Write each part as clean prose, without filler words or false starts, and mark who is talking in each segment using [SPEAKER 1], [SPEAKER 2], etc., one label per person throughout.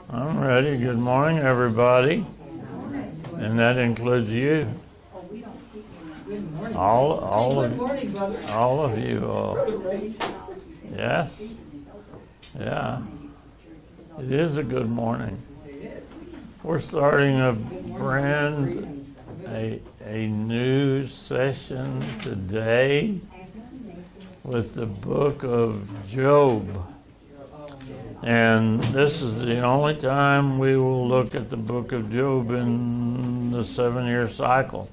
[SPEAKER 1] I'm ready. Good morning, everybody. And that includes you. All of you. Yes. Yeah. It is a good morning. We're starting a new session today with the book of Job. And this is the only time we will look at the book of Job in the 7-year cycle.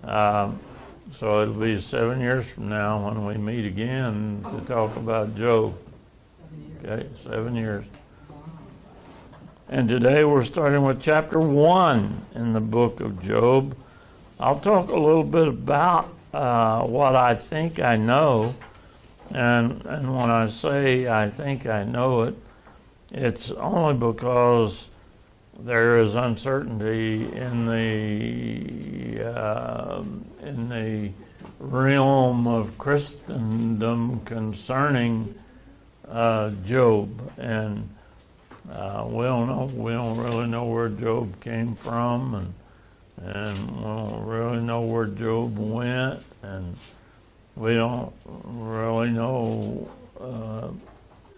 [SPEAKER 1] So it'll be 7 years from now when we meet again to talk about Job. Okay, 7 years. And today we're starting with chapter 1 in the book of Job. I'll talk a little bit about what I think I know. And when I say I think I know it, it's only because there is uncertainty in the realm of Christendom concerning Job, and we don't really know where Job came from, and we don't really know where Job went, and we don't really know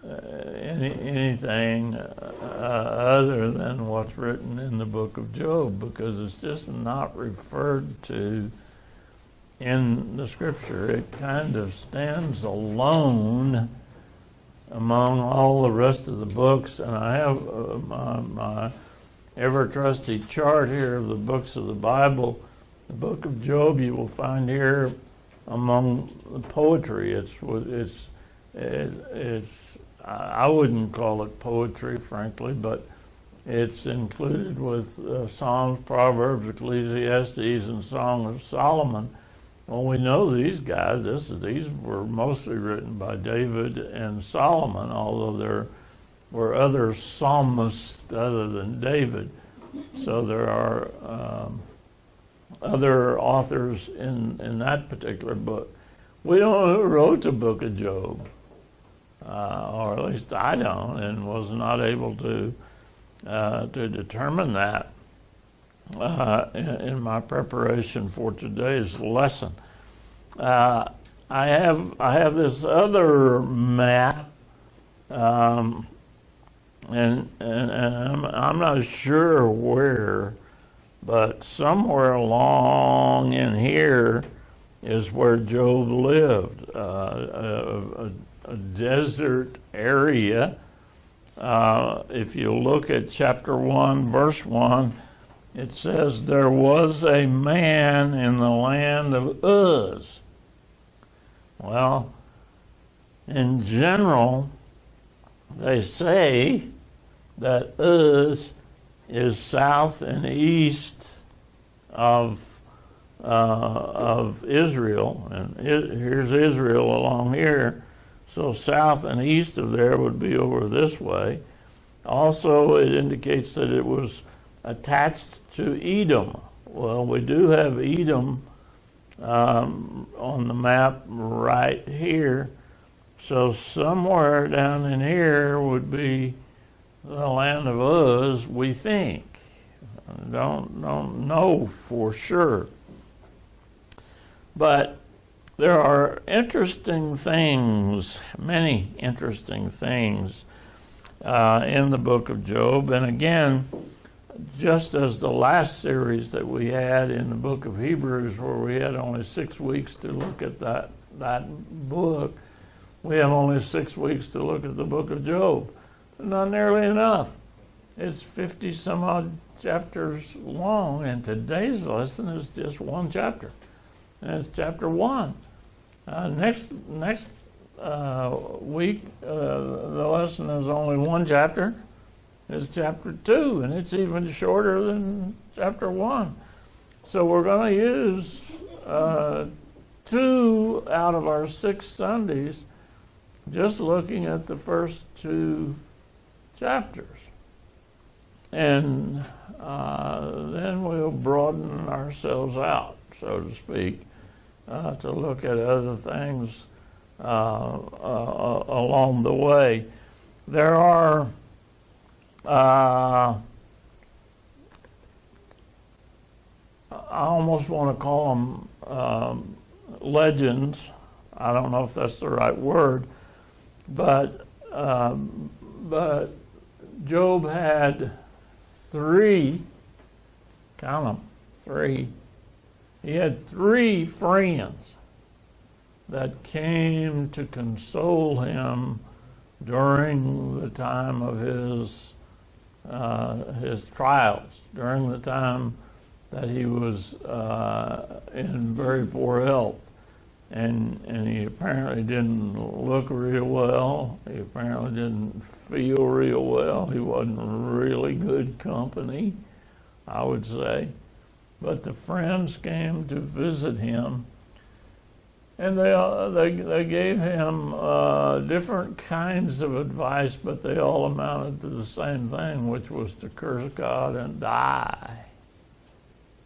[SPEAKER 1] anything other than what's written in the book of Job, because it's just not referred to in the scripture. It kind of stands alone among all the rest of the books, and I have my ever-trusty chart here of the books of the Bible. The book of Job you will find here among the poetry. It's I wouldn't call it poetry, frankly, but it's included with Psalms, Proverbs, Ecclesiastes, and Song of Solomon. Well, we know these guys. These were mostly written by David and Solomon, although there were other psalmists other than David. So there are other authors in that particular book. We don't know who wrote the book of Job, or at least I don't, and was not able to determine that in my preparation for today's lesson. I have this other map, and I'm not sure where, but somewhere along in here is where Job lived, a desert area. If you look at chapter 1, verse 1, it says, there was a man in the land of Uz. Well, in general, they say that Uz is south and east of Israel, and here's Israel along here. So south and east of there would be over this way. Also, it indicates that it was attached to Edom. Well, we do have Edom on the map right here. So somewhere down in here would be the land of Uz, we think. Don't know for sure. But there are interesting things, many interesting things in the book of Job. And again, just as the last series that we had in the book of Hebrews, where we had only 6 weeks to look at that book, we have only 6 weeks to look at the book of Job. Not nearly enough. It's 50 some odd chapters long, and today's lesson is just one chapter. And it's chapter 1. Next week, the lesson is only one chapter. It's chapter 2, and it's even shorter than chapter 1. So we're going to use 2 out of our 6 Sundays just looking at the first 2 chapters. And then we'll broaden ourselves out, so to speak, to look at other things along the way. There are I almost want to call them legends. I don't know if that's the right word, but Job had three, count them, three. He had three friends that came to console him during the time of his trials, during the time that he was in very poor health. And he apparently didn't look real well. He apparently didn't feel real well. He wasn't really good company, I would say. But the friends came to visit him, and they gave him different kinds of advice, but they all amounted to the same thing, which was to curse God and die.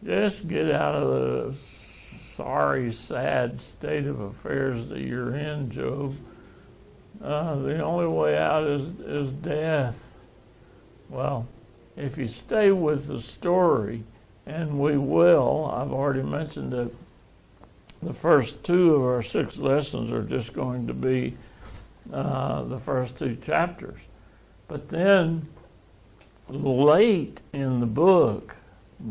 [SPEAKER 1] Just get out of the sorry, sad state of affairs that you're in, Job. The only way out is death. Well, if you stay with the story, and we will, I've already mentioned that the first two of our 6 lessons are just going to be the first 2 chapters. But then, late in the book,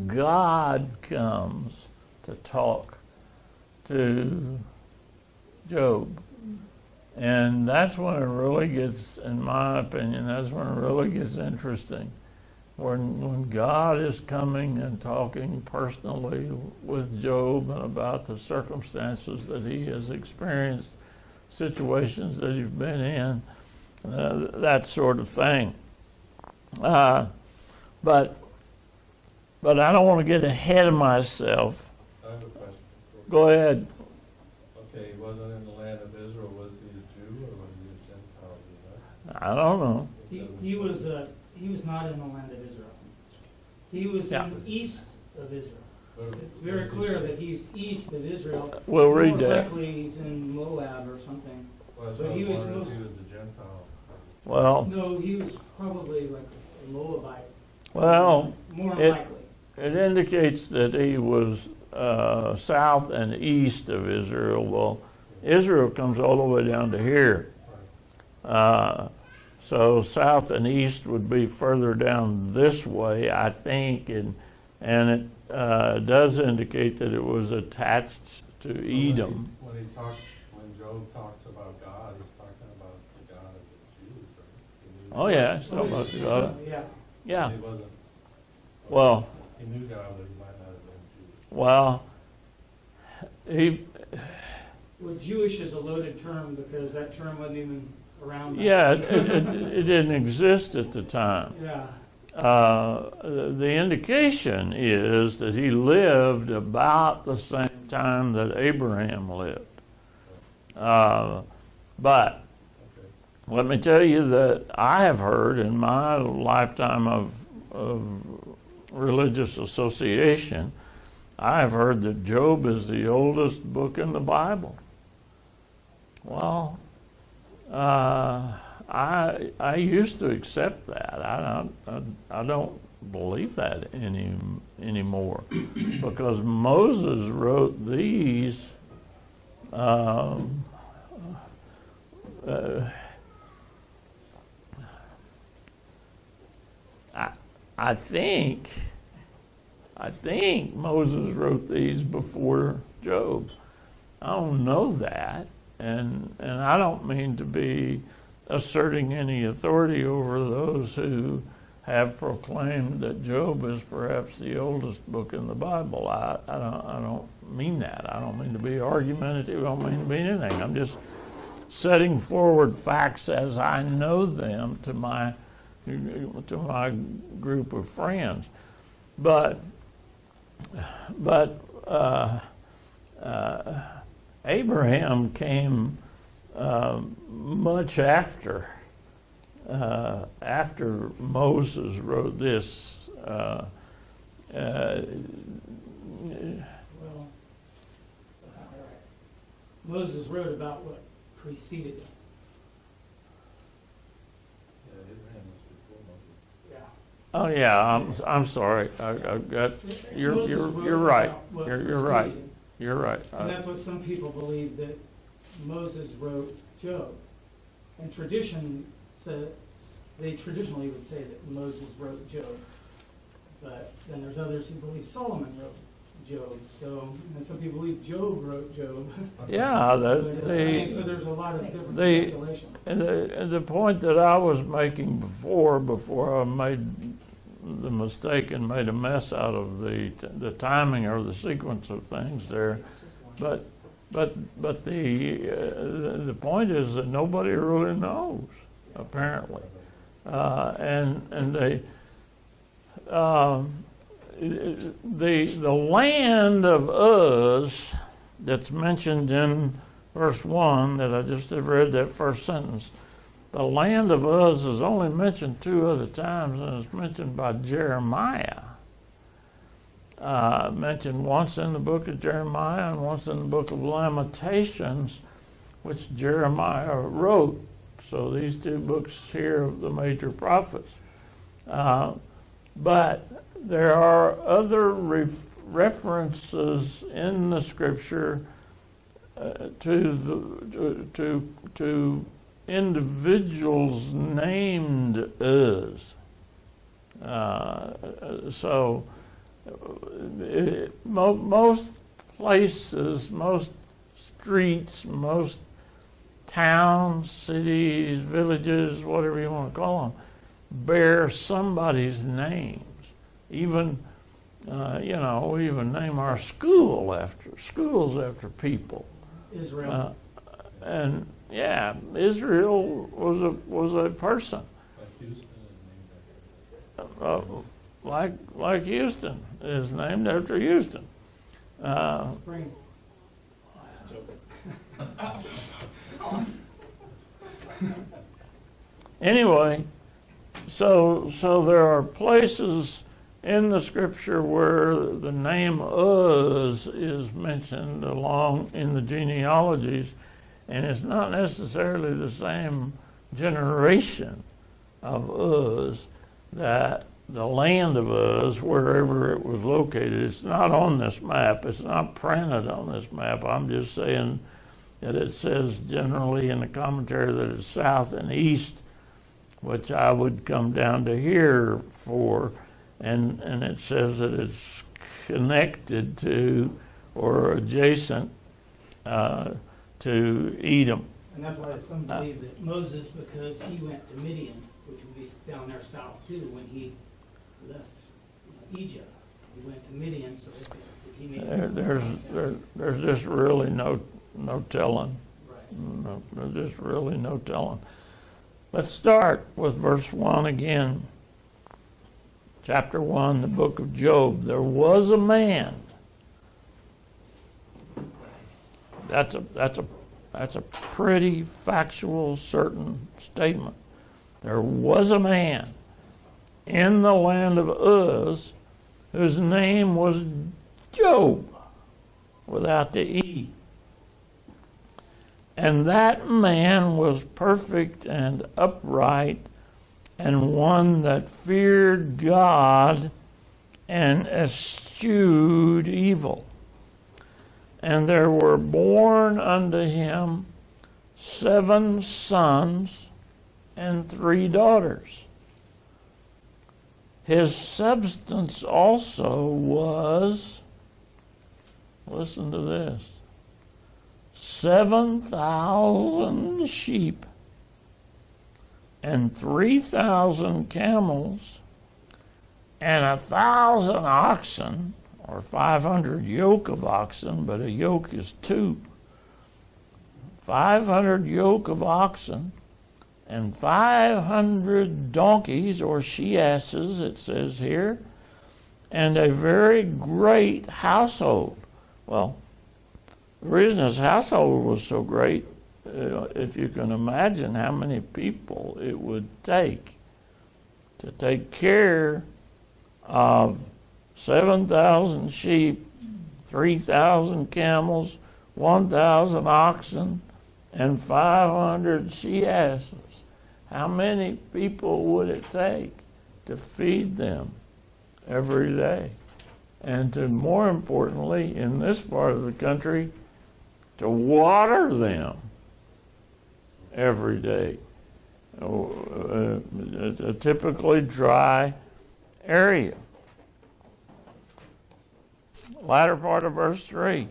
[SPEAKER 1] God comes to talk to Job. And that's when it really gets, in my opinion, that's when it really gets interesting. When God is coming and talking personally with Job and about the circumstances that he has experienced, situations that he's been in, that sort of thing. But I don't want to get ahead of myself.
[SPEAKER 2] I have a question.
[SPEAKER 1] Go ahead.
[SPEAKER 2] Okay, he wasn't in the land of Israel. Was he a Jew or was he a Gentile? Do you know?
[SPEAKER 1] I don't know.
[SPEAKER 3] He was not in the land of Israel. He was in the east of Israel. It's very clear that he's east of Israel.
[SPEAKER 1] We'll read
[SPEAKER 3] More
[SPEAKER 1] that.
[SPEAKER 3] likely he's in Moab or something.
[SPEAKER 2] Well,
[SPEAKER 3] But
[SPEAKER 2] he
[SPEAKER 3] he was
[SPEAKER 2] was
[SPEAKER 3] most-
[SPEAKER 2] a Gentile.
[SPEAKER 1] Well,
[SPEAKER 3] No, he was probably like a Moabite.
[SPEAKER 1] well,
[SPEAKER 3] More
[SPEAKER 1] it-
[SPEAKER 3] likely.
[SPEAKER 1] it indicates that he was south and east of Israel. Well, Israel comes all the way down to here. So south and east would be further down this way, I think, and it does indicate that it was attached to Edom.
[SPEAKER 2] When Job talks about God, he's talking about the God of the Jews, right?
[SPEAKER 1] Oh yeah, it's talking about God.
[SPEAKER 3] Yeah.
[SPEAKER 1] Yeah.
[SPEAKER 2] He wasn't.
[SPEAKER 1] Well,
[SPEAKER 2] He knew God, but he might not have been Jewish.
[SPEAKER 1] well, he.
[SPEAKER 3] Well, Jewish is a loaded term because that term wasn't even around.
[SPEAKER 1] Yeah, it didn't exist at the time.
[SPEAKER 3] Yeah.
[SPEAKER 1] The indication is that he lived about the same time that Abraham lived. But
[SPEAKER 2] Okay.
[SPEAKER 1] let me tell you that I have heard in my lifetime of religious association, I have heard that Job is the oldest book in the Bible. Well, I used to accept that. I don't believe that anymore, because Moses wrote these. I think Moses wrote these before Job. I don't know that, and I don't mean to be asserting any authority over those who have proclaimed that Job is perhaps the oldest book in the Bible. I don't mean that. I don't mean to be argumentative. I don't mean to be anything. I'm just setting forward facts as I know them to my group of friends. But Abraham came much after Moses wrote this.
[SPEAKER 3] Well, Moses wrote about what preceded him.
[SPEAKER 2] Yeah, Abraham was before Moses.
[SPEAKER 3] Yeah.
[SPEAKER 1] Oh yeah, I'm sorry. I got you're right. You're right. You're right.
[SPEAKER 3] And that's what some people believe, that Moses wrote Job. And tradition says, they traditionally would say that Moses wrote Job. But then there's others who believe Solomon wrote Job. So, and some people believe Job wrote Job.
[SPEAKER 1] Yeah,
[SPEAKER 3] So there's a lot of different speculation.
[SPEAKER 1] And the point that I was making before I made the mistake and made a mess out of the timing or the sequence of things there, but the point is that nobody really knows, apparently, and they. The land of Uz that's mentioned in verse 1 that I just have read that first sentence, the land of Uz is only mentioned 2 other times, and it's mentioned by Jeremiah. Mentioned once in the book of Jeremiah and once in the book of Lamentations, which Jeremiah wrote. So these 2 books here of the major prophets. But there are other references in the scripture to individuals named Uz. So most places, most streets, most towns, cities, villages, whatever you want to call them, bear somebody's names. Even, we even name our schools after people.
[SPEAKER 3] Israel.
[SPEAKER 1] And yeah, Israel was a person. Like Houston is named after Houston.
[SPEAKER 3] Spring.
[SPEAKER 1] Anyway, so there are places in the scripture where the name Uz is mentioned along in the genealogies, and it's not necessarily the same generation of Uz, that the land of Uz, wherever it was located, it's not on this map. It's not printed on this map. I'm just saying that it says generally in the commentary that it's south and east, which I would come down to here for, and it says that it's connected to or adjacent to Edom.
[SPEAKER 3] And that's why some believe that Moses, because he went to Midian, which would be down there south too, when he left Egypt. He went to Midian, so that he made
[SPEAKER 1] there's just really no telling.
[SPEAKER 3] Right.
[SPEAKER 1] No, there's just really no telling. Let's start with verse 1 again. Chapter 1, the book of Job. There was a man. That's a pretty factual, certain statement. There was a man in the land of Uz whose name was Job, without the E. And that man was perfect and upright, and one that feared God and eschewed evil. And there were born unto him 7 sons and 3 daughters. His substance also was, listen to this, 7,000 sheep and 3,000 camels and 1,000 oxen, or 500 yoke of oxen, but a yoke is 2. 500 yoke of oxen and 500 donkeys, or she-asses, it says here, and a very great household. Well, the reason his household was so great, if you can imagine how many people it would take to take care of 7,000 sheep, 3,000 camels, 1,000 oxen, and 500 she-asses. How many people would it take to feed them every day. And to, more importantly, in this part of the country, to water them every day. A typically dry area. Latter part of verse 3.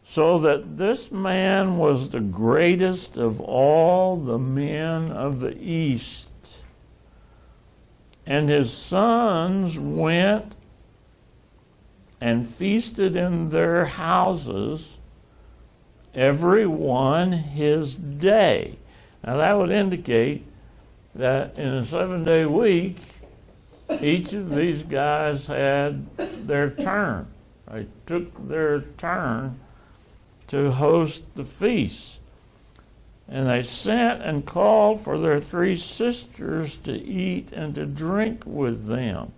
[SPEAKER 1] So that this man was the greatest of all the men of the East. And his sons went and feasted in their houses, every one his day. Now that would indicate that in a 7-day week, each of these guys had their turn. They took their turn to host the feast. And they sent and called for their 3 sisters to eat and to drink with them.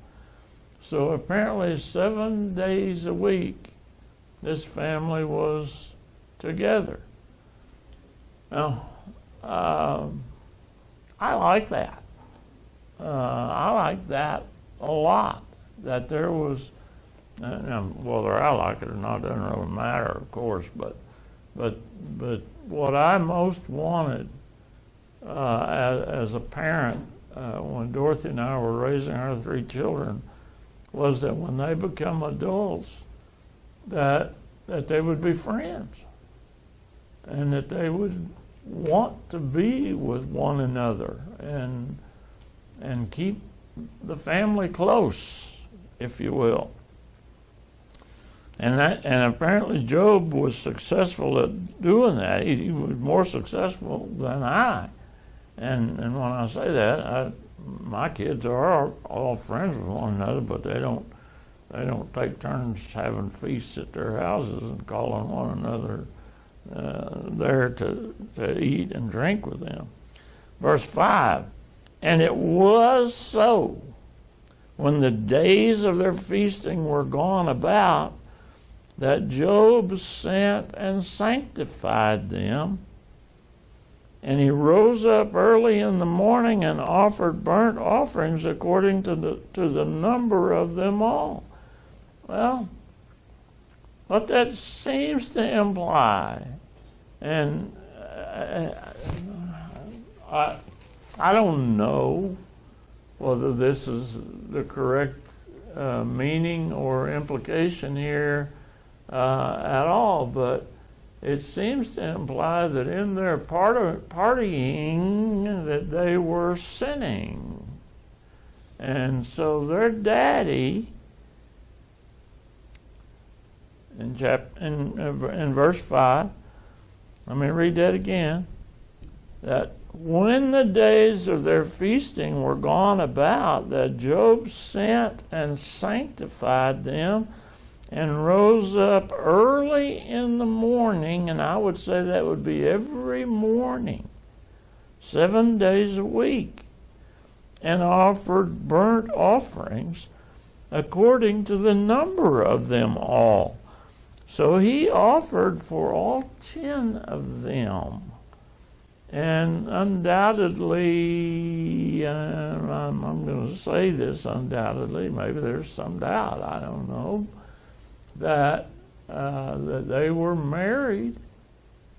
[SPEAKER 1] So apparently 7 days a week, this family was together. Now, I like that. I like that a lot. That there was, whether I like it or not doesn't really matter, of course. But what I most wanted as a parent when Dorothy and I were raising our 3 children was that when they become adults, that they would be friends, and that they would want to be with one another and keep the family close, if you will. And apparently Job was successful at doing that. He was more successful than I. And when I say that, my kids are all friends with one another, but they don't take turns having feasts at their houses and calling one another there to eat and drink with them. Verse 5, and it was so, when the days of their feasting were gone about, that Job sent and sanctified them, and he rose up early in the morning and offered burnt offerings according to the number of them all. Well, what that seems to imply, and I don't know whether this is the correct meaning or implication here at all, but it seems to imply that in their partying that they were sinning. And so their daddy, in verse 5, let me read that again, that when the days of their feasting were gone about, that Job sent and sanctified them, and rose up early in the morning, and I would say that would be every morning, 7 days a week, and offered burnt offerings according to the number of them all. So he offered for all 10 of them. And undoubtedly, I'm going to say this undoubtedly, maybe there's some doubt, I don't know, that they were married,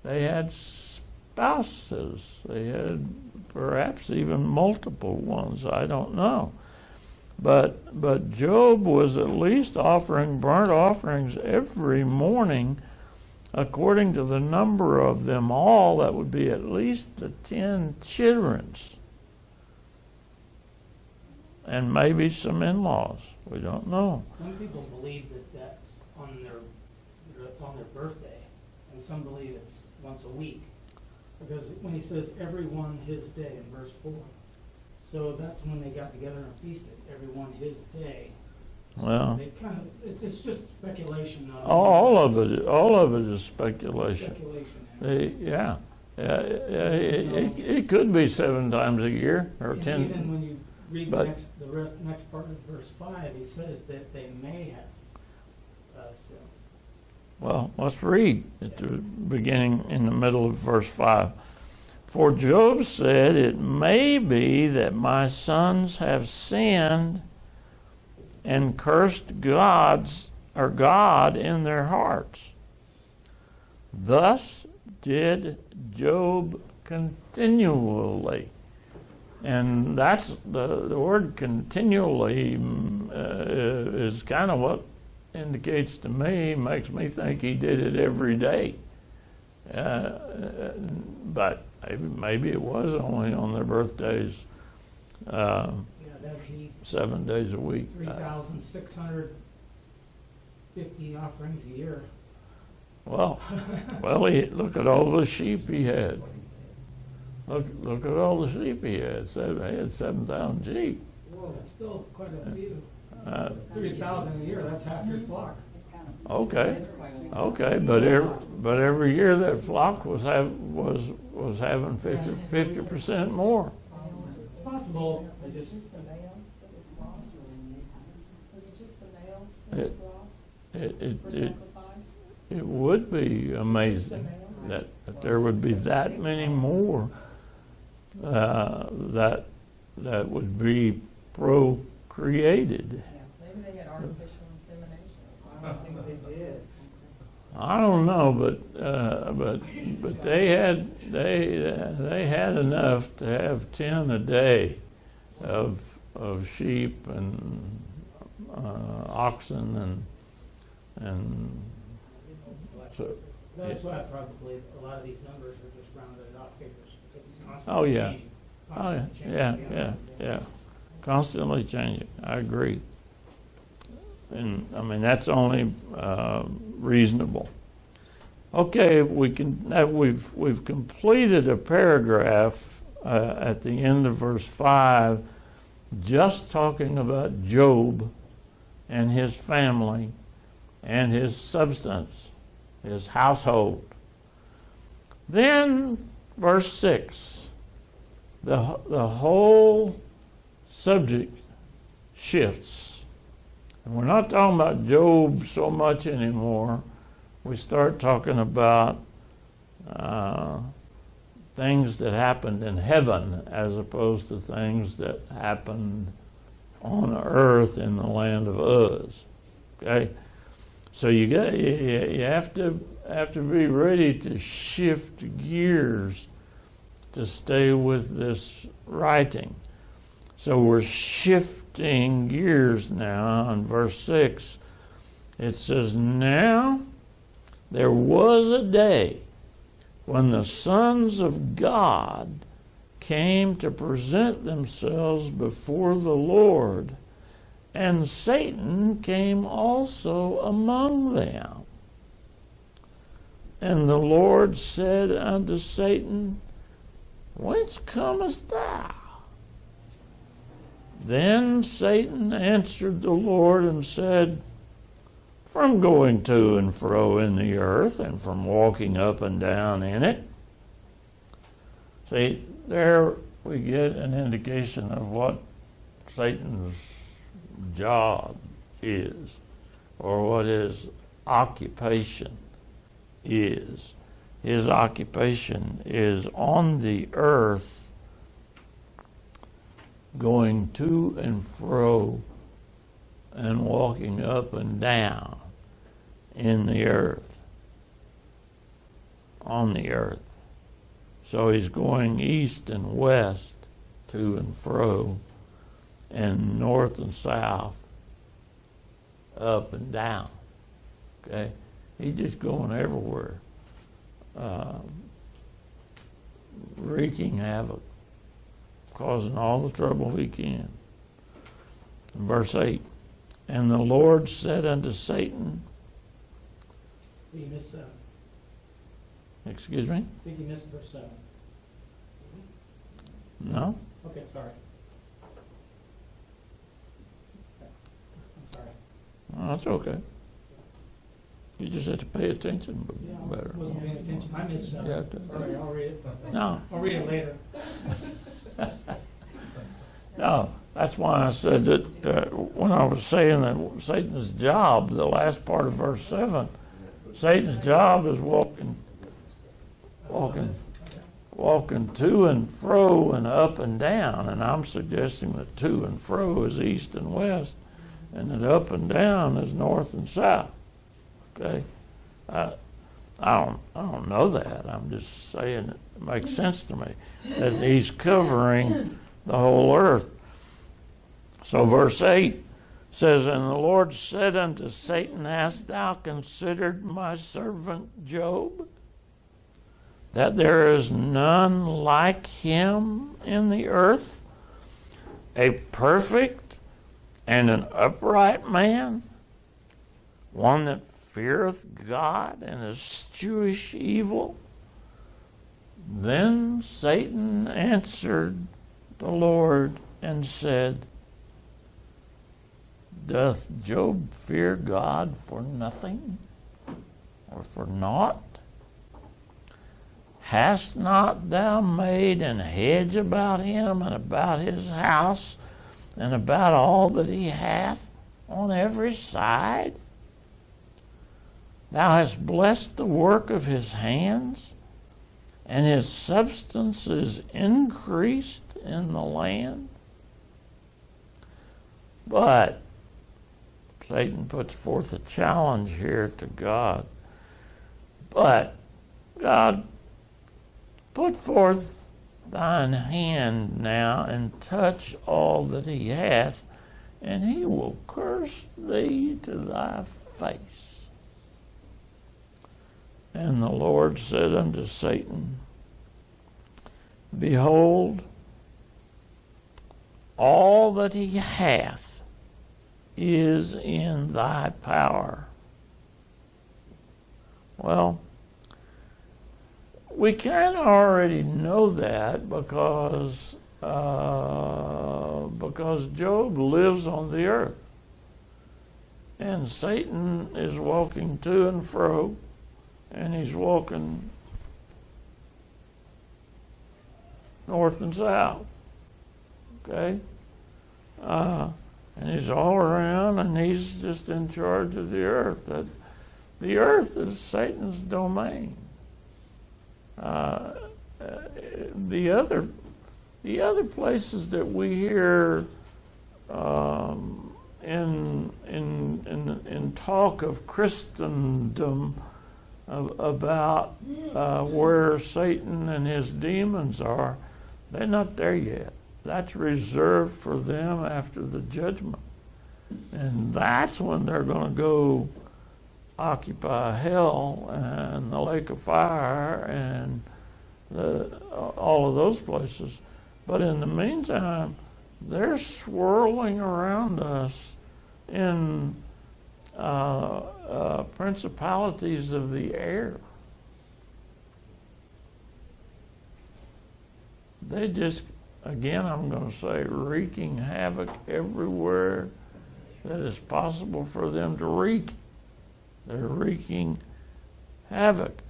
[SPEAKER 1] they had spouses, they had perhaps even multiple ones, I don't know. But Job was at least offering burnt offerings every morning according to the number of them all. That would be at least the 10 children's. And maybe some in-laws. We don't know.
[SPEAKER 3] Some people believe that's on their birthday, and some believe it's once a week. Because when he says every one his day in verse 4, so that's when they got together and feasted, every one his day. So
[SPEAKER 1] well,
[SPEAKER 3] they kind of, it's just speculation.
[SPEAKER 1] All of it is speculation.
[SPEAKER 3] Speculation.
[SPEAKER 1] It could be 7 times a year or
[SPEAKER 3] And
[SPEAKER 1] 10.
[SPEAKER 3] even when you read the next part of verse 5, he says that they may have.
[SPEAKER 1] Well, let's read at the beginning, in the middle of verse 5. For Job said, it may be that my sons have sinned and cursed God in their hearts. Thus did Job continually. And that's the word continually is kind of what indicates to me, makes me think he did it every day. But maybe it was only on their birthdays,
[SPEAKER 3] That'd be
[SPEAKER 1] 7 days a week.
[SPEAKER 3] 3,650 offerings a year.
[SPEAKER 1] Well, look at all the sheep he had. Look at all the sheep he had. He had 7,000 sheep.
[SPEAKER 3] Whoa, that's still quite a few. 3,000 a year, that's half your flock.
[SPEAKER 1] Okay, but every year that flock was having 50% more.
[SPEAKER 3] It's possible.
[SPEAKER 4] Was it just the males that was lost? Was it just the males that was lost for sacrifice?
[SPEAKER 1] It would be amazing that there would be that many more that would be procreated.
[SPEAKER 4] Yeah, maybe they had artificial insemination. I don't think they did.
[SPEAKER 1] I don't know, but they had enough to have 10 a day of sheep and oxen and so.
[SPEAKER 3] That's why probably a lot of these numbers are just rounded off figures. Because it's constantly
[SPEAKER 1] Oh yeah,
[SPEAKER 3] changing.
[SPEAKER 1] oh
[SPEAKER 3] Constantly
[SPEAKER 1] yeah,
[SPEAKER 3] changing.
[SPEAKER 1] yeah. Constantly changing. I agree. And I mean that's only reasonable. Okay, we've completed a paragraph at the end of verse 5, just talking about Job and his family and his substance, his household. Then verse 6, the whole subject shifts. And we're not talking about Job so much anymore. We start talking about things that happened in heaven as opposed to things that happened on earth in the land of Uz. Okay, so you have to be ready to shift gears to stay with this writing. So we're shifting gears now. In verse 6, it says, now there was a day when the sons of God came to present themselves before the Lord, and Satan came also among them. And the Lord said unto Satan, whence comest thou? Then Satan answered the Lord and said, from going to and fro in the earth and from walking up and down in it. See, there we get an indication of what Satan's job is, or what his occupation is. His occupation is on the earth, going to and fro and walking up and down in the earth, on the earth. So he's going east and west, to and fro, and north and south, up and down. Okay? He's just going everywhere, wreaking havoc, causing all the trouble he can. Verse 8, and the Lord said unto Satan,
[SPEAKER 3] You missed 7.
[SPEAKER 1] excuse me?
[SPEAKER 3] I think you missed verse 7.
[SPEAKER 1] No?
[SPEAKER 3] Okay, sorry. I'm sorry.
[SPEAKER 1] Oh, that's okay. You just have to pay attention
[SPEAKER 3] Yeah,
[SPEAKER 1] better.
[SPEAKER 3] I wasn't paying attention. I missed 7.
[SPEAKER 1] Yeah,
[SPEAKER 3] All right, I'll read it.
[SPEAKER 1] No,
[SPEAKER 3] I'll read it later.
[SPEAKER 1] no. That's why I said that when I was saying that Satan's job, the last part of verse 7, Satan's job is walking walking to and fro and up and down, and I'm suggesting that to and fro is east and west, and that up and down is north and south. Okay, I don't know that. I'm just saying it makes sense to me that he's covering the whole earth. So verse 8 says, "And the Lord said unto Satan, Hast thou considered my servant Job, that there is none like him in the earth, a perfect and an upright man, one that feareth God and escheweth evil?" Then Satan answered the Lord and said, "Doth Job fear God for nothing, or for naught? Hast not thou made an hedge about him and about his house and about all that he hath on every side? Thou hast blessed the work of his hands, and his substance is increased in the land." But Satan puts forth a challenge here to God. "But God, put forth thine hand now and touch all that he hath, and he will curse thee to thy face." And the Lord said unto Satan, "Behold, all that he hath is in thy power." Well, we kind of already know that because Job lives on the earth, and Satan is walking to and fro, and he's walking north and south. Okay? And he's all around, and he's just in charge of the earth. The earth is Satan's domain. The other places that we hear in talk of Christendom about where Satan and his demons are, they're not there yet. That's reserved for them after the judgment. And that's when they're going to go occupy hell and the lake of fire and all of those places. But in the meantime, they're swirling around us in principalities of the air. They just, again, I'm going to say, wreaking havoc everywhere that is possible for them to wreak. They're wreaking havoc.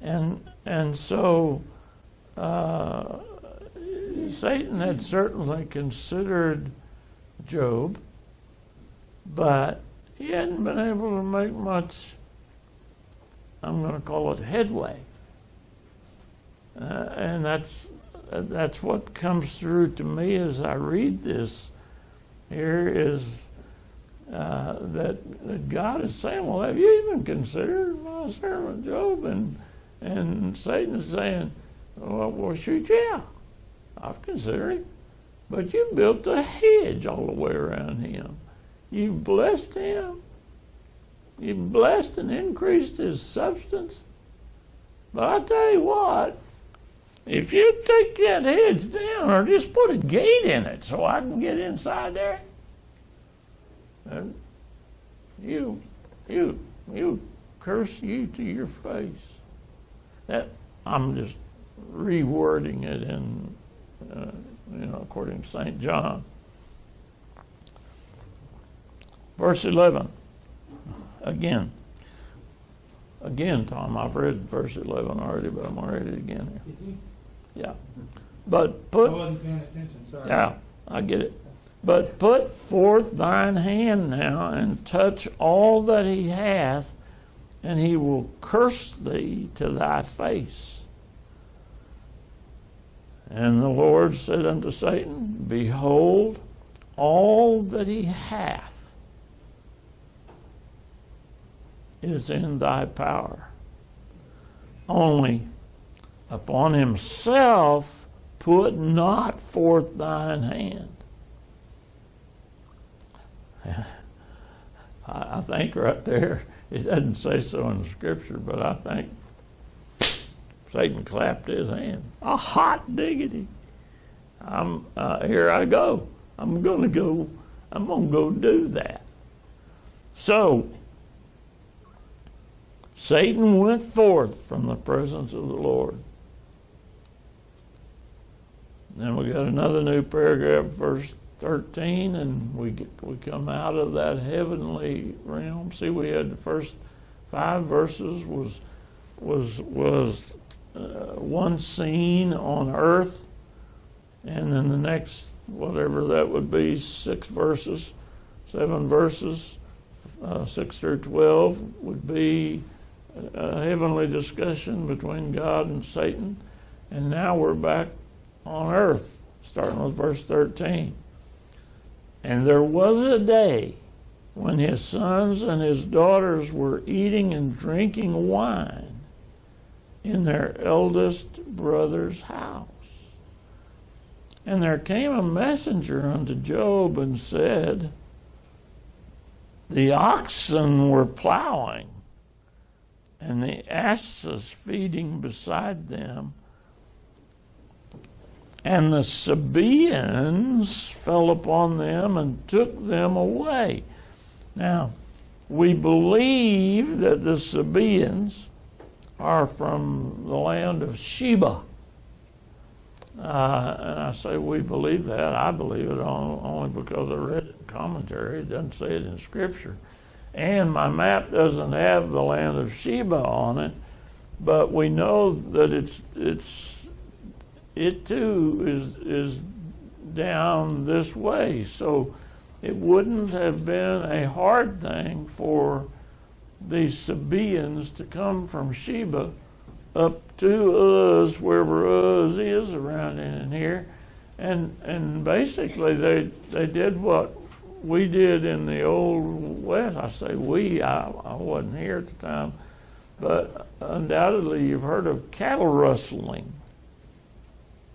[SPEAKER 1] And so Satan had certainly considered Job, but he hadn't been able to make much, I'm going to call it, headway. And that's what comes through to me as I read this here is that God is saying, well, have you even considered my servant Job? And Satan is saying, well, shoot, yeah, I've considered him. But you built a hedge all the way around him. You blessed him. You blessed and increased his substance. But I tell you what, if you take that hedge down or just put a gate in it so I can get inside there, you curse you to your face. That I'm just rewording it in, according to St. John. Verse 11. Again, Tom, I've read verse 11 already, but I'm going to read it again here.
[SPEAKER 3] Did you?
[SPEAKER 1] Yeah. But put.
[SPEAKER 3] I wasn't paying attention, sorry.
[SPEAKER 1] Yeah, I get it. But put forth thine hand now and touch all that he hath, and he will curse thee to thy face. And the Lord said unto Satan, Behold, all that he hath is in thy power. Only upon himself put not forth thine hand. I think right there, it doesn't say so in the scripture, but I think Satan clapped his hand. A hot diggity. Here I go. I'm gonna go do that. So Satan went forth from the presence of the Lord. Then we got another new paragraph, verse 13, and we come out of that heavenly realm. See, we had the first 5 verses was one scene on earth, and then the next, whatever that would be, 7 verses, 6 through 12 would be a heavenly discussion between God and Satan, and now we're back on earth, starting with verse 13. And there was a day when his sons and his daughters were eating and drinking wine in their eldest brother's house. And there came a messenger unto Job and said, The oxen were plowing, and the asses feeding beside them, and the Sabaeans fell upon them and took them away. Now, we believe that the Sabaeans are from the land of Sheba. And I say we believe that. I believe it only because I read it in commentary. It doesn't say it in Scripture. And my map doesn't have the land of Sheba on it, but we know that it too is down this way. So it wouldn't have been a hard thing for the Sabaeans to come from Sheba up to Uz, wherever Uz is around in here. And basically they did what we did in the Old West. I say we, I wasn't here at the time, but undoubtedly you've heard of cattle rustling.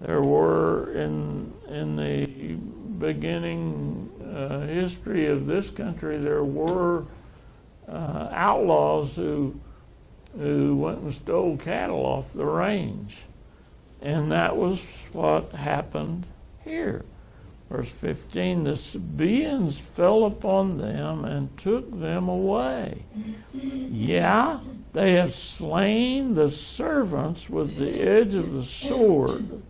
[SPEAKER 1] There were in the beginning history of this country, there were outlaws who went and stole cattle off the range. And that was what happened here. Verse 15, the Sabaeans fell upon them and took them away. Yeah, they have slain the servants with the edge of the sword,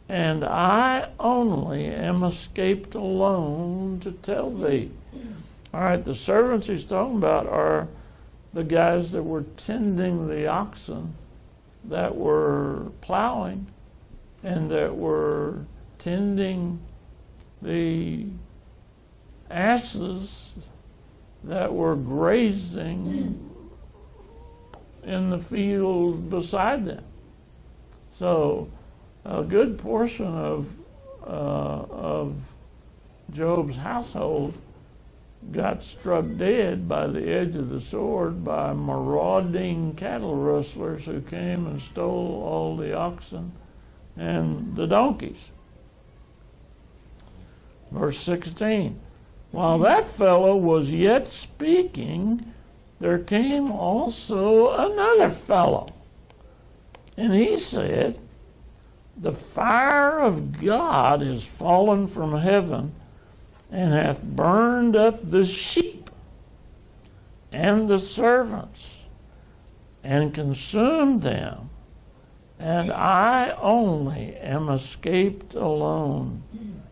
[SPEAKER 1] and I only am escaped alone to tell thee. All right, the servants he's talking about are the guys that were tending the oxen, that were plowing, and that were tending the asses that were grazing in the field beside them. So a good portion of Job's household got struck dead by the edge of the sword by marauding cattle rustlers who came and stole all the oxen and the donkeys. Verse 16, while that fellow was yet speaking, there came also another fellow, and he said, the fire of God is fallen from heaven and hath burned up the sheep and the servants and consumed them, and I only am escaped alone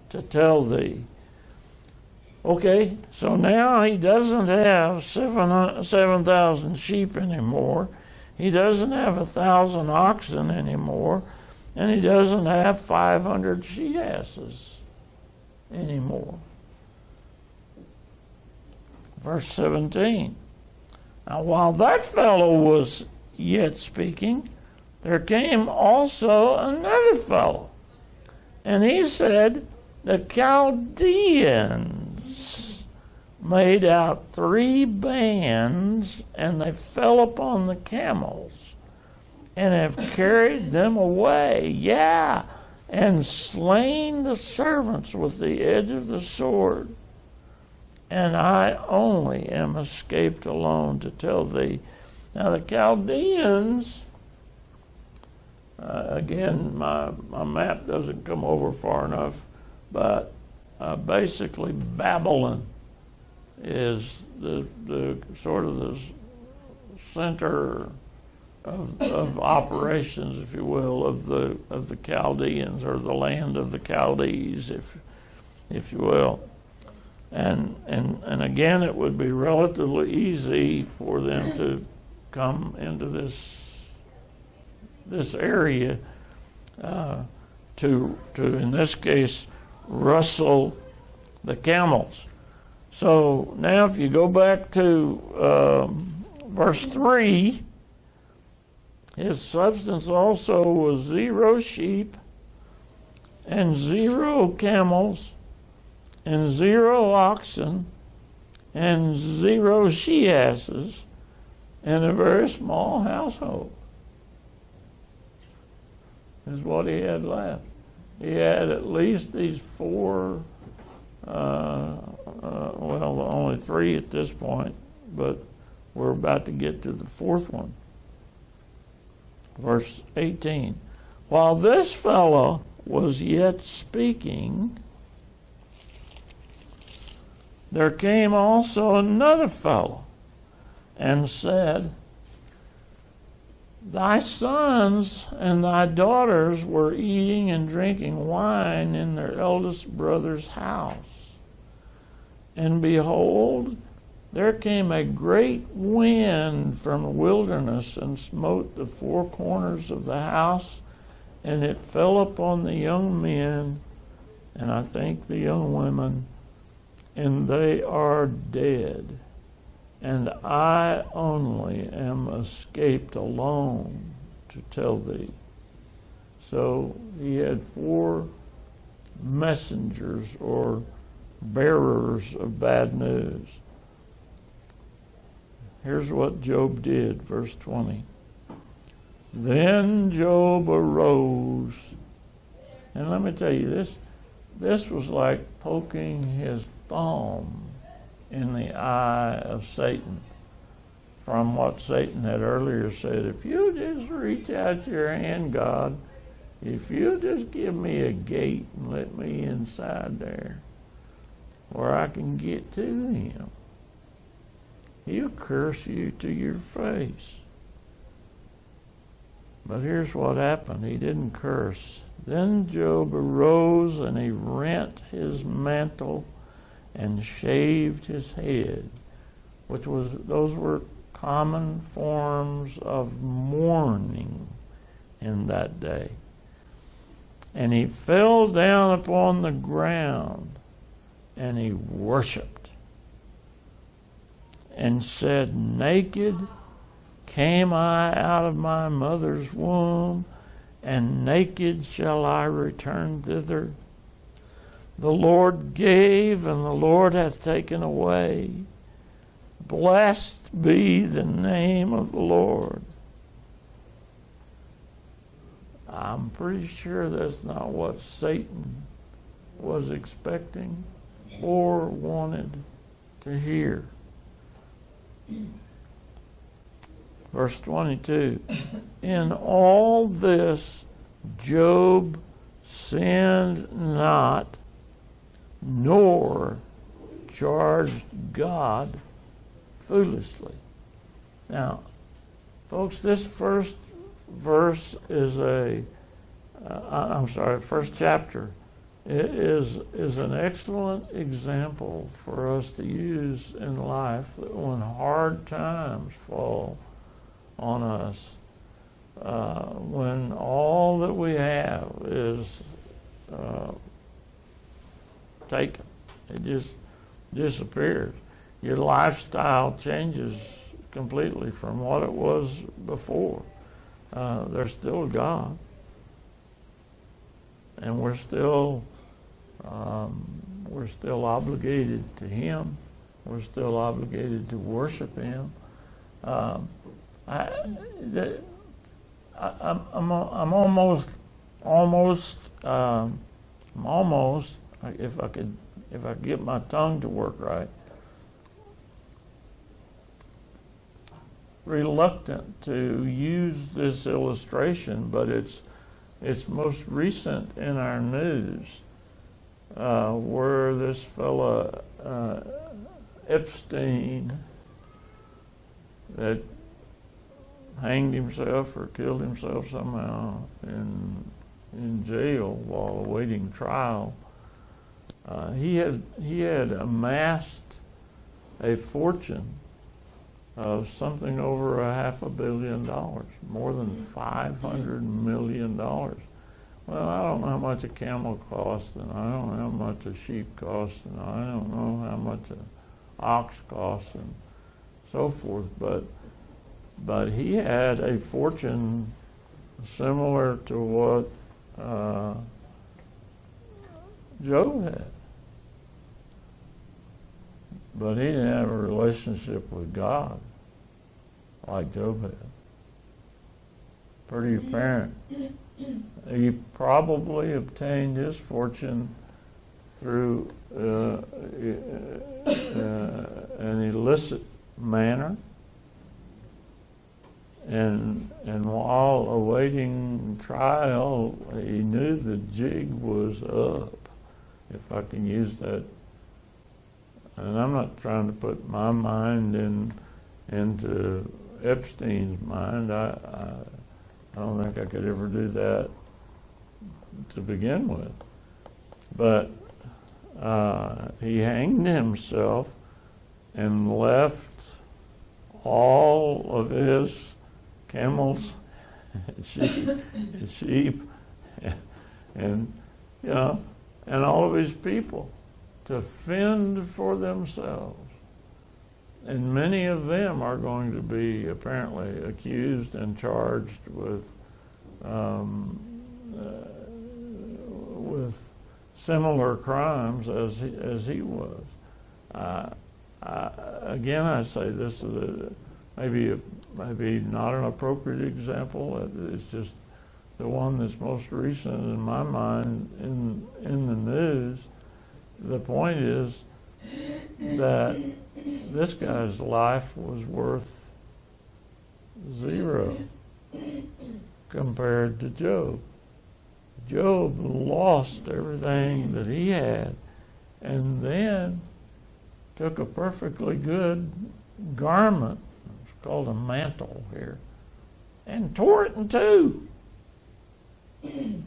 [SPEAKER 1] to tell thee. Okay, so now he doesn't have 7,000 sheep anymore. He doesn't have 1,000 oxen anymore. And he doesn't have 500 she-asses anymore. Verse 17. Now while that fellow was yet speaking, there came also another fellow, And he said, the Chaldeans made out 3 bands, and they fell upon the camels, and have carried them away, and slain the servants with the edge of the sword. And I only am escaped alone to tell thee. Now the Chaldeans, again, my map doesn't come over far enough, but basically Babylon is the sort of the center of operations, if you will, of the Chaldeans, or the land of the Chaldees, if you will. And again, it would be relatively easy for them to come into this area to in this case rustle the camels. So now, if you go back to verse 3, his substance also was 0 sheep, and 0 camels, and 0 oxen, and 0 she-asses, and a very small household is what he had left. He had at least these 4, well, only 3 at this point, but we're about to get to the 4th one. Verse 18. While this fellow was yet speaking, there came also another fellow and said, Thy sons and thy daughters were eating and drinking wine in their eldest brother's house. And behold, there came a great wind from the wilderness and smote the 4 corners of the house, and it fell upon the young men, and I think the young women, and they are dead. And I only am escaped alone to tell thee. So he had 4 messengers or bearers of bad news. Here's what Job did, verse 20. Then Job arose. And let me tell you, this was like poking his thumb in the eye of Satan, from what Satan had earlier said. If you just reach out your hand, God, if you just give me a gate and let me inside there where I can get to him, he'll curse you to your face. But here's what happened. He didn't curse. Then Job arose and he rent his mantle and shaved his head, those were common forms of mourning in that day. And he fell down upon the ground and he worshiped and said, Naked came I out of my mother's womb, and naked shall I return thither. The Lord gave, and the Lord hath taken away. Blessed be the name of the Lord. I'm pretty sure that's not what Satan was expecting or wanted to hear. Verse 22. In all this Job sinned not, nor charged God foolishly. Now, folks, this first verse is first chapter is an excellent example for us to use in life when hard times fall on us, when all that we have is taken. It just disappears. Your lifestyle changes completely from what it was before. There's still God. and we're still obligated to Him. We're still obligated to worship Him. I'm almost, if I could get my tongue to work right, reluctant to use this illustration, but it's most recent in our news, where this fella Epstein, that hanged himself or killed himself somehow in jail while awaiting trial. He had amassed a fortune of something over $500 million, more than $500 million. Well, I don't know how much a camel costs, and I don't know how much a sheep costs, and I don't know how much an ox costs, and so forth. But he had a fortune similar to what Job had. But he didn't have a relationship with God like Job had. Pretty apparent. He probably obtained his fortune through an illicit manner, and while awaiting trial, he knew the jig was up, if I can use that. And I'm not trying to put my mind into Epstein's mind. I don't think I could ever do that to begin with. But he hanged himself and left all of his camels and sheep and all of his people to fend for themselves. And many of them are going to be apparently accused and charged with similar crimes as he was. Again, I say this is maybe not an appropriate example. It's just the one that's most recent in my mind in the news. The point is that this guy's life was worth zero compared to Job. Job lost everything that he had and then took a perfectly good garment, it's called a mantle here, and tore it in two. And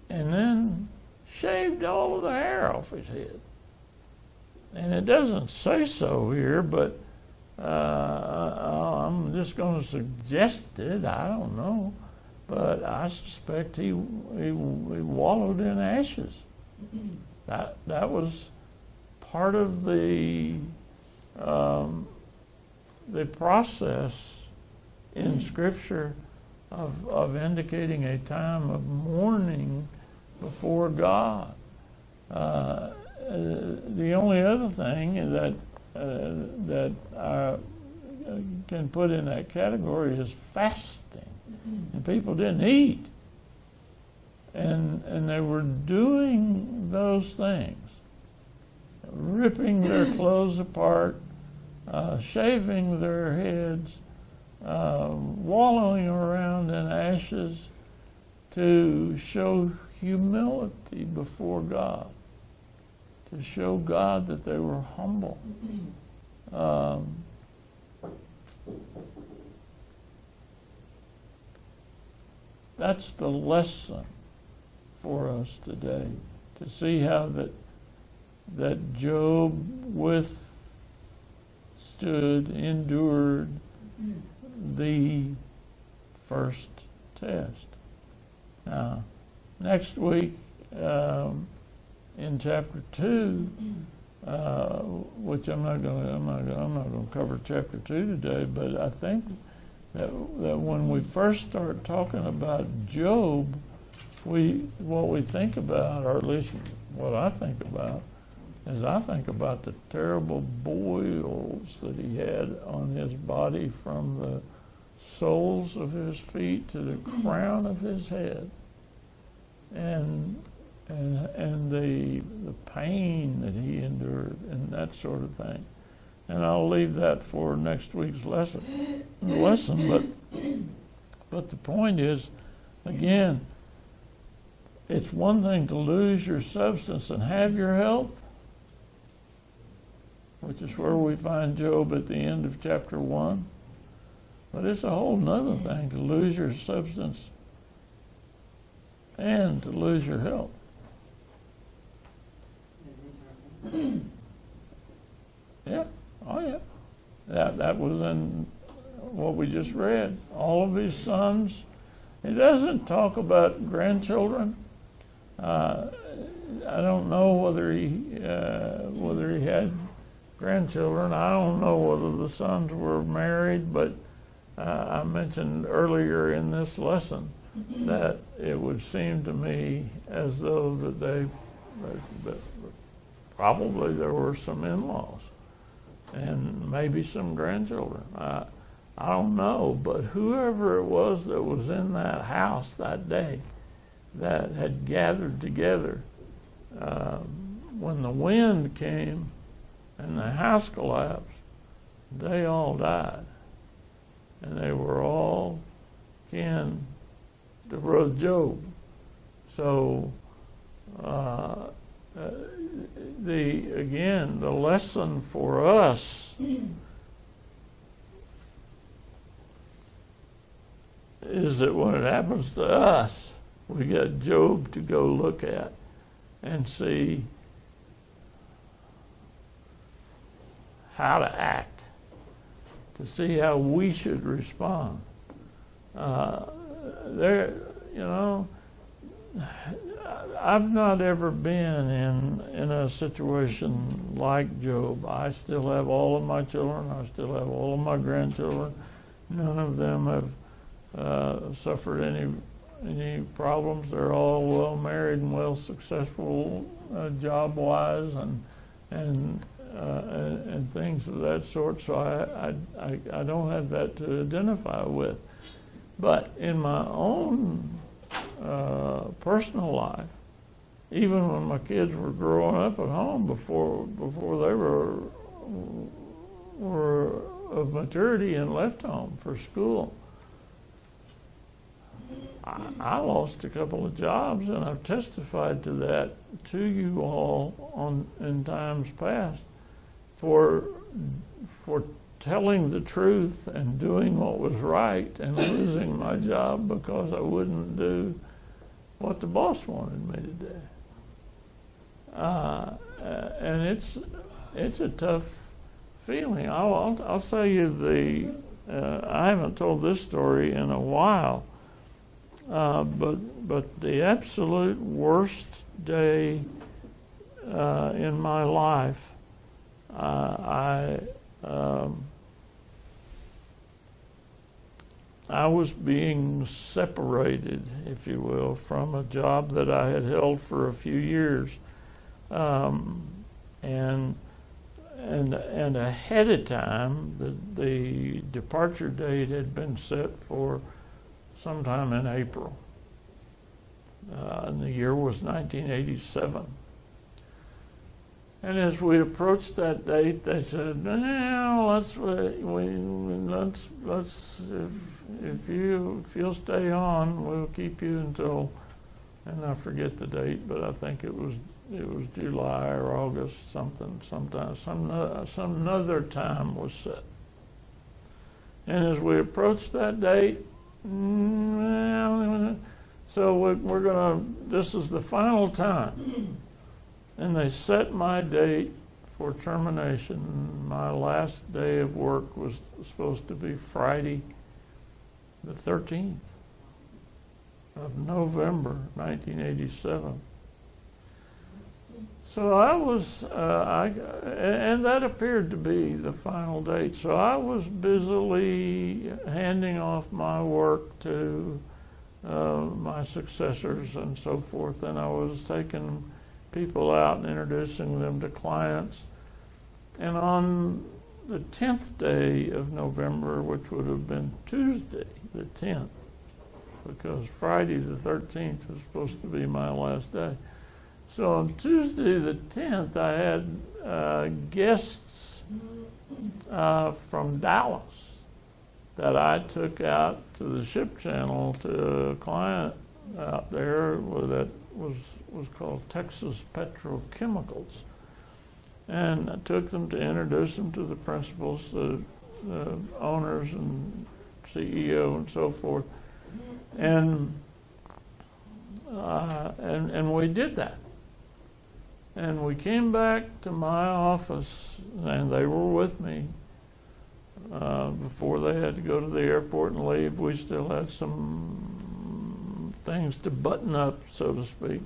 [SPEAKER 1] then shaved all of the hair off his head. And it doesn't say so here, but I'm just going to suggest it. I don't know. But I suspect he wallowed in ashes. That was part of the process in Scripture of indicating a time of mourning before God. The only other thing that I can put in that category is fasting. And people didn't eat. And they were doing those things, ripping their clothes apart, shaving their heads, wallowing around in ashes to show humility before God, to show God that they were humble. That's the lesson for us today, to see how that Job endured the first test. Now, next week, in chapter 2, which I'm not going to cover chapter 2 today, but I think that when we first start talking about Job, what we think about, or at least what I think about, is I think about the terrible boils that he had on his body from the soles of his feet to the crown of his head, and the pain that he endured and that sort of thing. And I'll leave that for next week's lesson. But the point is, again, it's one thing to lose your substance and have your health, which is where we find Job at the end of chapter 1. But it's a whole nother thing to lose your substance and to lose your health. Yeah, oh yeah. That was in what we just read. All of his sons. It doesn't talk about grandchildren. I don't know whether he had grandchildren. I don't know whether the sons were married, but I mentioned earlier in this lesson that it would seem to me as though that probably there were some in-laws and maybe some grandchildren. I don't know, but whoever it was that was in that house that day that had gathered together, when the wind came and the house collapsed, they all died. And they were all kin to Brother Job. So, the lesson for us is that when it happens to us, we got Job to go look at and see how to act, to see how we should respond. I've not ever been in a situation like Job. I still have all of my children. I still have all of my grandchildren. None of them have suffered any problems. They're all well married and well successful job-wise and things of that sort. So I don't have that to identify with. But in my own personal life, even when my kids were growing up at home before they were of maturity and left home for school, I lost a couple of jobs, and I've testified to that to you all in times past for telling the truth and doing what was right and losing my job because I wouldn't do what the boss wanted me to do. And it's a tough feeling. I'll tell you I haven't told this story in a while, but the absolute worst day in my life, I was being separated, if you will, from a job that I had held for a few years, and ahead of time, the departure date had been set for sometime in April, and the year was 1987. And as we approached that date, they said, "No, if you'll stay on, we'll keep you until," and I forget the date, but I think it was July or August, some other time was set. And as we approached that date, so this is the final time. And they set my date for termination. My last day of work was supposed to be Friday, the 13th of November, 1987. So I was, and that appeared to be the final date. So I was busily handing off my work to my successors and so forth, and I was taking people out and introducing them to clients. And on the 10th day of November, which would have been Tuesday, the 10th, because Friday the 13th was supposed to be my last day. So on Tuesday the 10th, I had guests from Dallas that I took out to the ship channel to a client out there that was called Texas Petrochemicals. And I took them to introduce them to the principals, the owners and CEO and so forth. And we did that. And we came back to my office, and they were with me. Before they had to go to the airport and leave, we still had some things to button up, so to speak.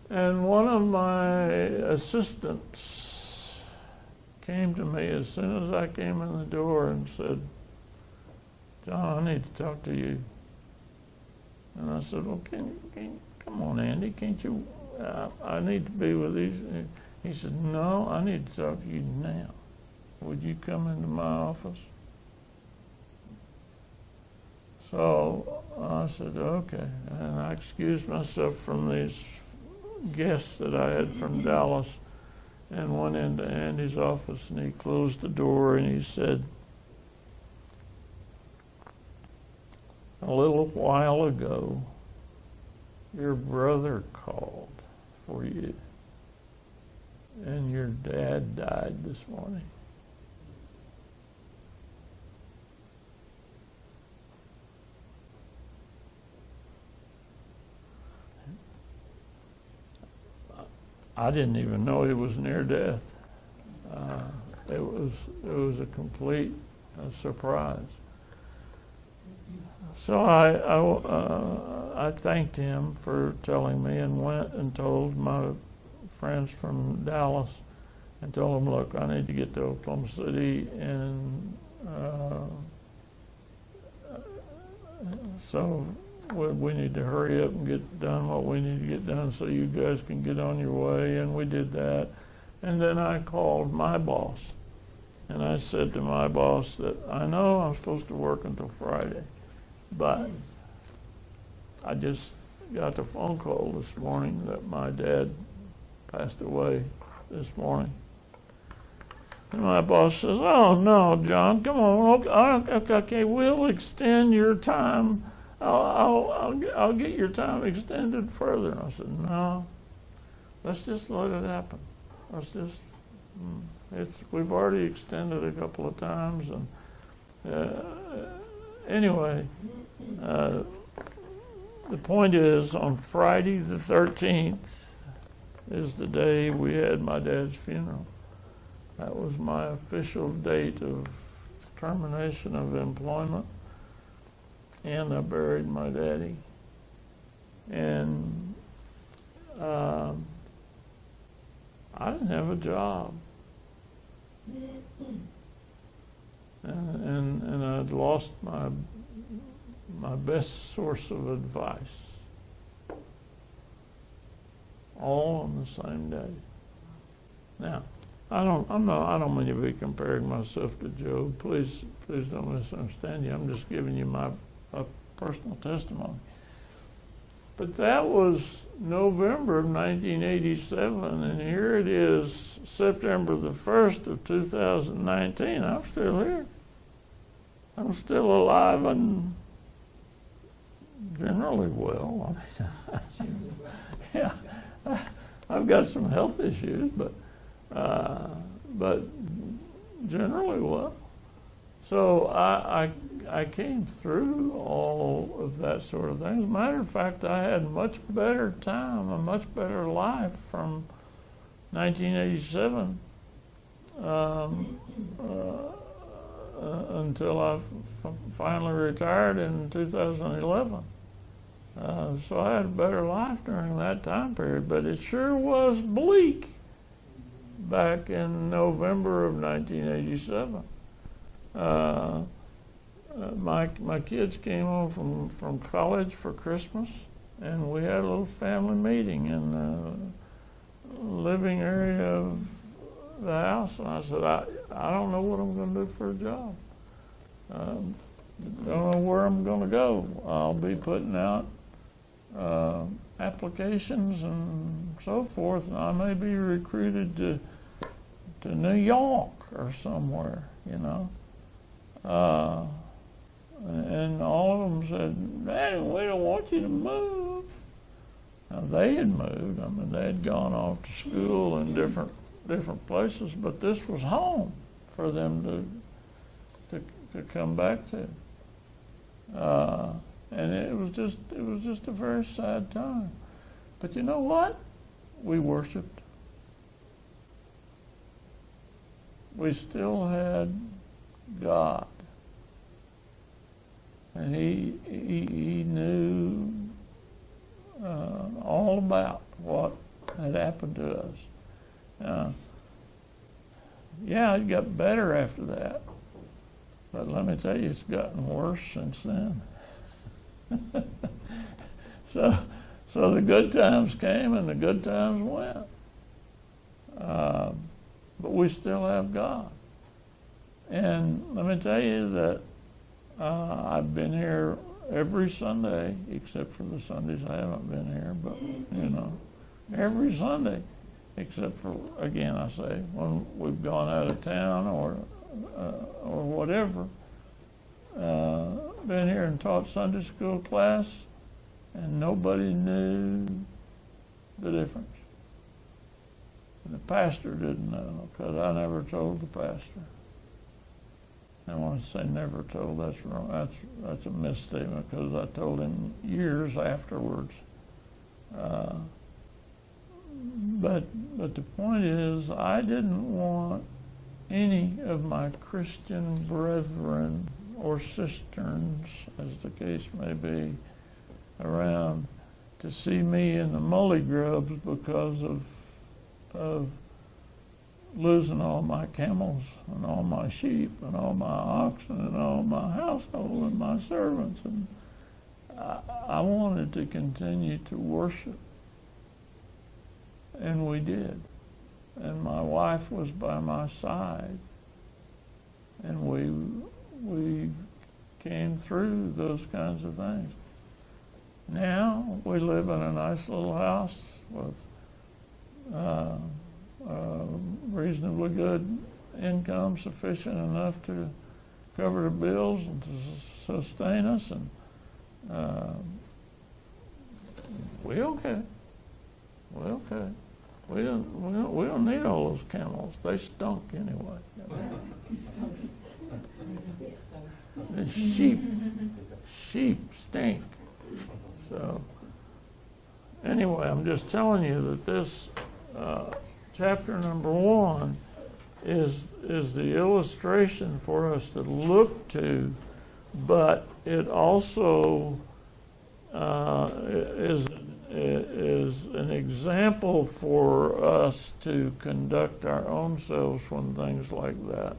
[SPEAKER 1] And one of my assistants came to me as soon as I came in the door and said, "John, I need to talk to you." And I said, "Well, come on, Andy, can't you, I need to be with these." He said, "No, I need to talk to you now. Would you come into my office?" So I said, "Okay." And I excused myself from these guests that I had from Dallas and went into Andy's office, and he closed the door and he said, "A little while ago, your brother called for you, and your dad died this morning." I didn't even know he was near death. It was a complete surprise. So I thanked him for telling me, and went and told my friends from Dallas and told them, "Look, I need to get to Oklahoma City, and so we need to hurry up and get done what we need to get done so you guys can get on your way." And we did that. And then I called my boss, and I said to my boss that I know I'm supposed to work until Friday, but I just got the phone call this morning that my dad passed away this morning. And my boss says, "Oh, no, John, come on. Okay, we'll extend your time. I'll get your time extended further." And I said, "No, let's just let it happen. Let's just, we've already extended a couple of times." And anyway, the point is, on Friday the 13th is the day we had my dad's funeral. That was my official date of termination of employment. And I buried my daddy. And I didn't have a job. And I'd lost my best source of advice. All on the same day. Now, I don't mean to be comparing myself to Job. Please don't misunderstand you. I'm just giving you my personal testimony. But that was November of 1987, and here it is, September the 1st of 2019. I'm still here. I'm still alive and generally well. I mean, yeah, I've got some health issues, but generally well. So I came through all of that sort of thing. As a matter of fact, I had much better time, a much better life from 1987 until I finally retired in 2011. So I had a better life during that time period, but it sure was bleak back in November of 1987. my kids came home from college for Christmas, and we had a little family meeting in the living area of the house. And I said, I don't know what I'm going to do for a job. Don't know where I'm going to go. I'll be putting out applications and so forth, and I may be recruited to New York or somewhere, you know. And all of them said, Daddy, we don't want you to move. Now, they had moved. I mean, they had gone off to school in different places, but this was home for them to come back to. And it was just a very sad time. But you know what? We worshiped. We still had God. And he knew all about what had happened to us. Yeah, it got better after that. But let me tell you, it's gotten worse since then. So the good times came and the good times went. But we still have God. And let me tell you that I've been here every Sunday, except for the Sundays I haven't been here, but, you know, every Sunday, except for, again, I say, when we've gone out of town or whatever. Been here and taught Sunday school class, and nobody knew the difference. And the pastor didn't know, because I never told the pastor. And when I say never told, that's wrong. That's a misstatement, because I told him years afterwards. But the point is, I didn't want any of my Christian brethren or cisterns, as the case may be, around to see me in the mully grubs because of losing all my camels and all my sheep and all my oxen and all my household and my servants. And I wanted to continue to worship. And we did. And my wife was by my side. And we came through those kinds of things. Now we live in a nice little house with reasonably good income, sufficient enough to cover the bills and to sustain us, and we okay. We okay. We don't need all those camels. They stunk anyway. The sheep stink. So anyway, I'm just telling you that this chapter number 1 is the illustration for us to look to, but it also is an example for us to conduct our own selves when things like that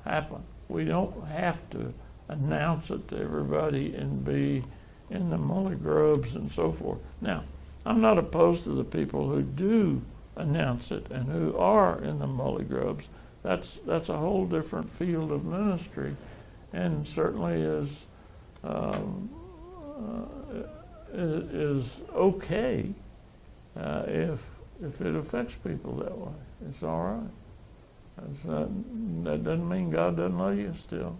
[SPEAKER 1] happen. We don't have to announce it to everybody and be in the mully grubs and so forth. Now, I'm not opposed to the people who do announce it and who are in the mully grubs. That's a whole different field of ministry, and certainly is okay if it affects people that way. It's all right. That doesn't mean God doesn't love you still.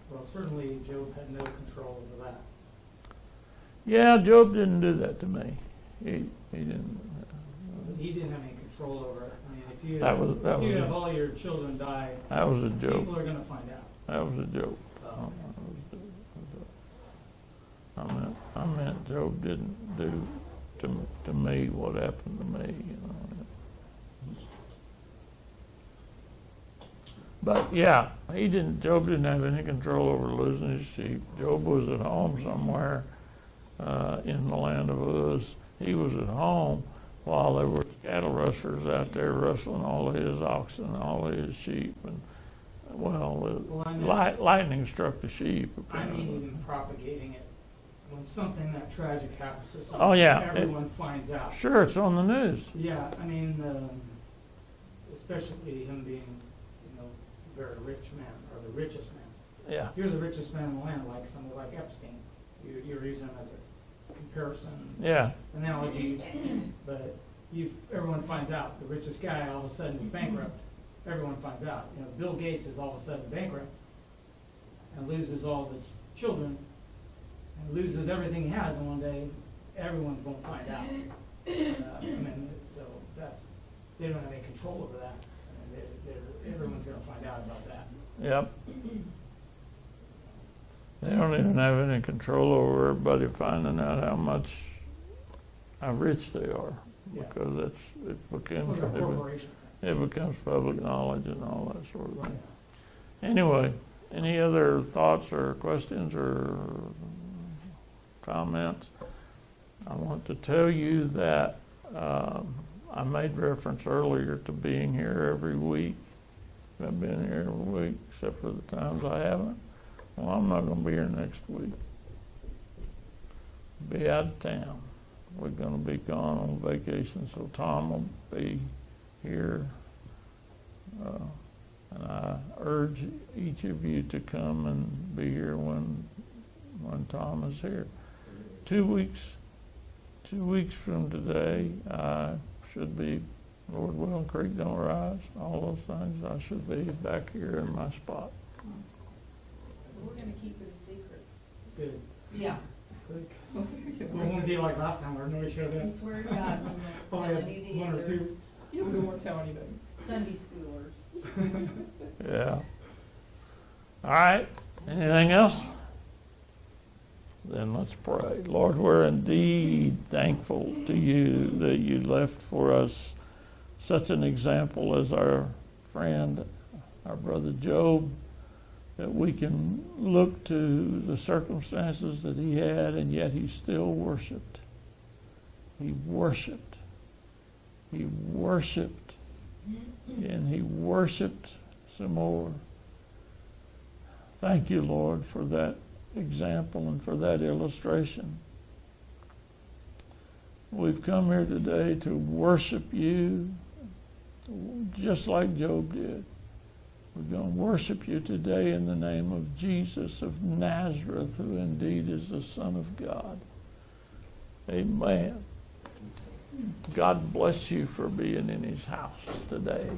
[SPEAKER 3] Well, certainly Job had no control over that.
[SPEAKER 1] Yeah, Job didn't do that to me. He didn't.
[SPEAKER 3] He didn't have any control over it. I mean, if you
[SPEAKER 1] That
[SPEAKER 3] have all your children die,
[SPEAKER 1] that was a joke.
[SPEAKER 3] people are going to find out.
[SPEAKER 1] That was a joke.
[SPEAKER 3] Oh.
[SPEAKER 1] I meant Job didn't do to me what happened to me, you know. But yeah, Job didn't have any control over losing his sheep. Job was at home somewhere in the land of Uz. He was at home, while there were cattle rustlers out there rustling all of his oxen, all of his sheep, and
[SPEAKER 3] Well, I know.
[SPEAKER 1] lightning struck the sheep.
[SPEAKER 3] I mean,
[SPEAKER 1] apparently.
[SPEAKER 3] even propagating it. When something that tragic happens to
[SPEAKER 1] Oh,
[SPEAKER 3] someone,
[SPEAKER 1] yeah.
[SPEAKER 3] everyone finds out.
[SPEAKER 1] Sure, it's on the news.
[SPEAKER 3] Yeah, I mean, especially him being, a very rich man, or the richest man.
[SPEAKER 1] Yeah,
[SPEAKER 3] If you're the richest man in the land, like somebody like Epstein, you're using him as a comparison
[SPEAKER 1] yeah,
[SPEAKER 3] analogy, but everyone finds out. The richest guy all of a sudden is bankrupt. Everyone finds out. Bill Gates is all of a sudden bankrupt and loses all of his children and loses everything he has, and one day everyone's going to find out. So they don't have any control over that. Everyone's going to find out about that.
[SPEAKER 1] yep. They don't even have any control over everybody finding out how rich they are,
[SPEAKER 3] Yeah.
[SPEAKER 1] because it
[SPEAKER 3] Well,
[SPEAKER 1] becomes
[SPEAKER 3] they're a corporation.
[SPEAKER 1] it becomes public knowledge and all that sort of thing. Anyway, any other thoughts or questions or comments? I want to tell you that I made reference earlier to being here every week. I've been here every week except for the times I haven't. Well, I'm not going to be here next week. Be out of town. We're going to be gone on vacation, so Tom will be here. And I urge each of you to come and be here when Tom is here. 2 weeks from today, I should be, Lord willing, creek don't rise, all those things. I should be back here in my spot.
[SPEAKER 4] We're gonna keep it a secret.
[SPEAKER 3] Good.
[SPEAKER 4] Yeah.
[SPEAKER 3] Good. It won't be like last time where nobody showed
[SPEAKER 4] I
[SPEAKER 3] up.
[SPEAKER 4] swear to God, we won't
[SPEAKER 3] Only
[SPEAKER 4] tell
[SPEAKER 3] had
[SPEAKER 4] any of the
[SPEAKER 3] one or
[SPEAKER 4] other
[SPEAKER 3] two.
[SPEAKER 4] You won't tell anybody. Sunday schoolers.
[SPEAKER 1] Yeah. All right. Anything else? Then let's pray. Lord, we're indeed thankful to you that you left for us such an example as our friend, our brother Job, that we can look to the circumstances that he had, and yet he still worshiped. He worshiped. He worshiped. And he worshiped some more. Thank you, Lord, for that example and for that illustration. We've come here today to worship you just like Job did. We're going to worship you today in the name of Jesus of Nazareth, who indeed is the Son of God. Amen. God bless you for being in his house today.